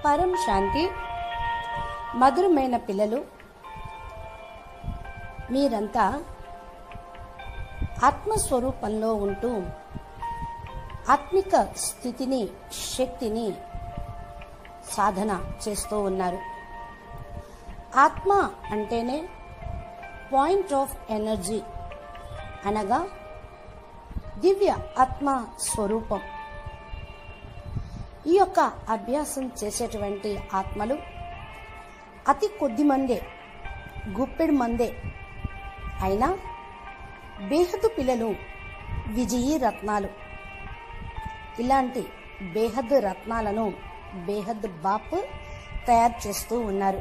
పరం శాంతి. మధురమైన పిల్లలు, మీరంతా ఆత్మస్వరూపంలో ఉంటూ ఆత్మిక స్థితిని, శక్తిని సాధన చేస్తూ ఉన్నారు. ఆత్మ అంటేనే పాయింట్ ఆఫ్ ఎనర్జీ, అనగా దివ్య ఆత్మ స్వరూపం. ఈ యొక్క అభ్యాసం చేసేటువంటి ఆత్మలు అతి కొద్ది మందే, గుప్పెడు మందే అయినా బేహద్దు పిల్లలు విజయీ రత్నాలు. ఇలాంటి బేహద్దు రత్నాలను బేహద్దు బాపు తయారు చేస్తూ ఉన్నారు.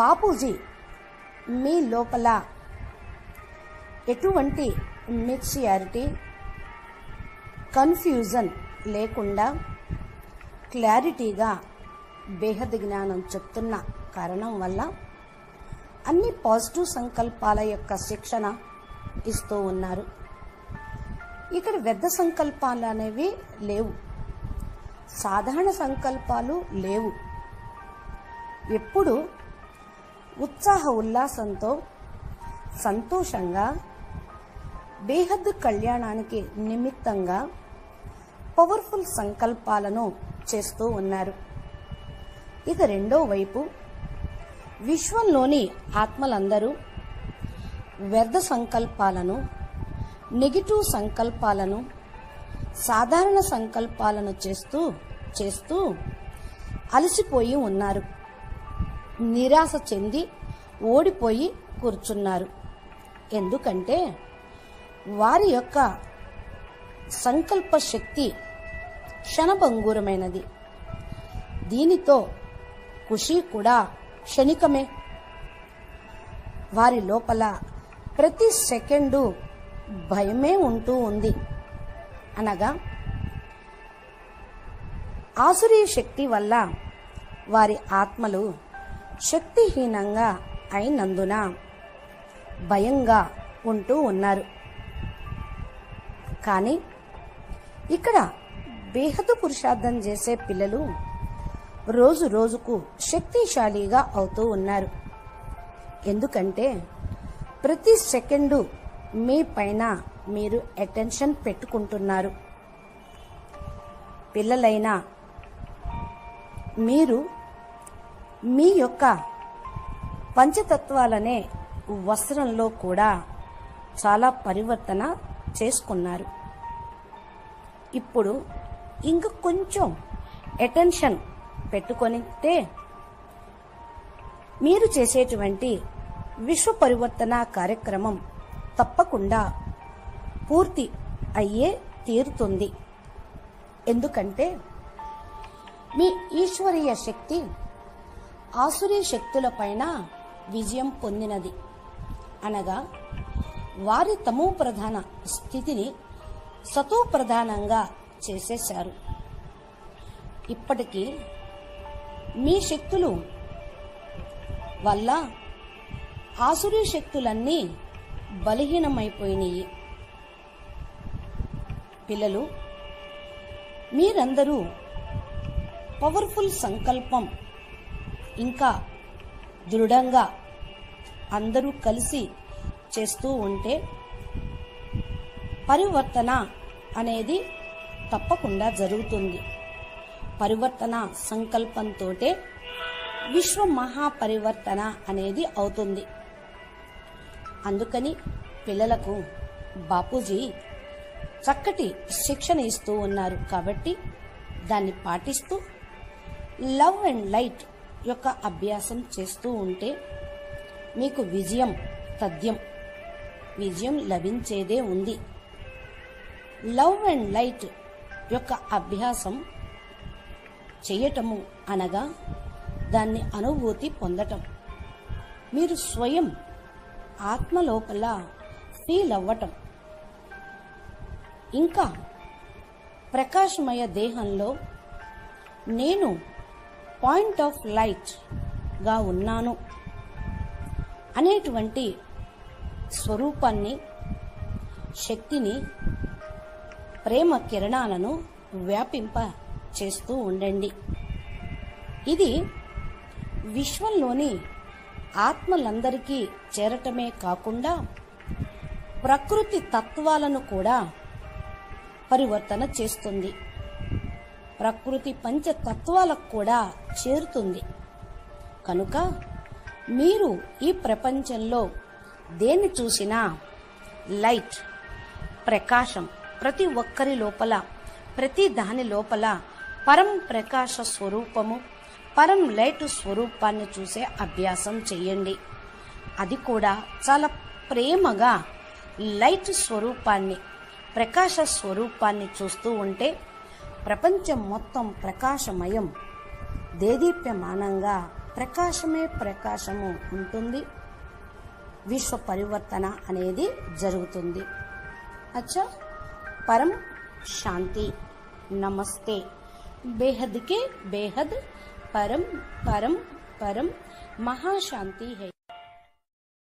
బాపూజీ మీ లోపల ఎటువంటి మిక్సియారిటీ, కన్ఫ్యూజన్ లేకుండా క్లారిటీగా బేహద్ జ్ఞానం చెప్తున్న కారణం వల్ల అన్ని పాజిటివ్ సంకల్పాల యొక్క శిక్షణ ఇస్తూ ఉన్నారు. ఇక్కడ వ్యర్థ సంకల్పాలు అనేవి లేవు, సాధారణ సంకల్పాలు లేవు. ఎప్పుడు ఉత్సాహ ఉల్లాసంతో సంతోషంగా బేహద్దు కళ్యాణానికి నిమిత్తంగా పవర్ఫుల్ సంకల్పాలను చేస్తూ ఉన్నారు. ఇక రెండో వైపు విశ్వంలోని ఆత్మలందరూ వ్యర్థ సంకల్పాలను, నెగిటివ్ సంకల్పాలను, సాధారణ సంకల్పాలను చేస్తూ అలసిపోయి ఉన్నారు. నిరాశ చెంది ఓడిపోయి కూర్చున్నారు. ఎందుకంటే వారి యొక్క సంకల్ప శక్తి క్షణభంగూరమైనది. దీనితో ఖుషి కూడా క్షణికమే. వారి లోపల ప్రతి సెకండు భయమే ఉంటూ ఉంది. అనగా ఆసురీ శక్తి వల్ల వారి ఆత్మలు శక్తిహీనంగా అయినందున భయంగా ఉంటూ ఉన్నారు. కానీ ఇక్కడ బేహద్దు పురుషార్థం చేసే పిల్లలు రోజు రోజుకు శక్తిశాలిగా అవుతూ ఉన్నారు. ఎందుకంటే ప్రతి సెకండు మీ పైన మీరు అటెన్షన్ పెట్టుకుంటున్నారు. పిల్లలైనా మీరు మీ యొక్క పంచతత్వాలనే వస్త్రంలో కూడా చాలా పరివర్తన చేసుకున్నారు. ఇప్పుడు ఇంక కొంచెం అటెన్షన్ పెట్టుకొనితే మీరు చేసేటువంటి విశ్వ పరివర్తన కార్యక్రమం తప్పకుండా పూర్తి అయ్యే తీరుతుంది. ఎందుకంటే మీ ఈశ్వరీయ శక్తి ఆసురీ శక్తుల పైన విజయం పొందినది. అనగా వారి తమో ప్రధాన స్థితిని సతో ప్రధానంగా చేసేశారు. ఇప్పటికీ మీ శక్తులు వల్ల ఆసురీ శక్తులన్నీ బలహీనమైపోయినాయి. పిల్లలు, మీరందరూ పవర్ఫుల్ సంకల్పం ఇంకా దృఢంగా అందరూ కలిసి చేస్తూ ఉంటే పరివర్తన అనేది తప్పకుండా జరుగుతుంది. పరివర్తన సంకల్పంతోటే విశ్వ మహాపరివర్తన అనేది అవుతుంది. అందుకని పిల్లలకు బాపూజీ చక్కటి శిక్షణ ఇస్తూ ఉన్నారు. కాబట్టి దాన్ని పాటిస్తూ లవ్ అండ్ లైట్ యొక్క అభ్యాసం చేస్తూ ఉంటే మీకు విజయం తథ్యం, విజయం లభించేదే ఉంది. లవ్ అండ్ లైట్ యొక్క అభ్యాసం చేయటము అనగా దాన్ని అనుభూతి పొందటం. మీరు స్వయం ఆత్మ లోపల ఫీల్ అవ్వటం, ఇంకా ప్రకాశమయ దేహంలో నేను పాయింట్ ఆఫ్ లైట్గా ఉన్నాను అనేటువంటి స్వరూపాన్ని, శక్తిని, ప్రేమ కిరణాలను వ్యాపింప చేస్తూ ఉండండి. ఇది విశ్వంలోని ఆత్మలందరికీ చేరటమే కాకుండా ప్రకృతి తత్వాలను కూడా పరివర్తన చేస్తుంది. ప్రకృతి పంచతత్వాలకు కూడా చేరుతుంది. కనుక మీరు ఈ ప్రపంచంలో దేన్ని చూసినా లైట్, ప్రకాశం, ప్రతి ఒక్కరి లోపల, ప్రతి దాని లోపల పరం ప్రకాశ స్వరూపము, పరం లైట్ స్వరూపాన్ని చూసే అభ్యాసం చెయ్యండి. అది కూడా చాలా ప్రేమగా లైట్ స్వరూపాన్ని, ప్రకాశ స్వరూపాన్ని చూస్తూ ఉంటే ప్రపంచం మొత్తం ప్రకాశమయం, దేదీప్యమానంగా ప్రకాశమే ప్రకాశము ఉంటుంది. విశ్వ పరివర్తన అనేది జరుగుతుంది. అచ్చా, పరం శాంతి. नमस्ते। बेहद के बेहद परम परम परम महाशांति है।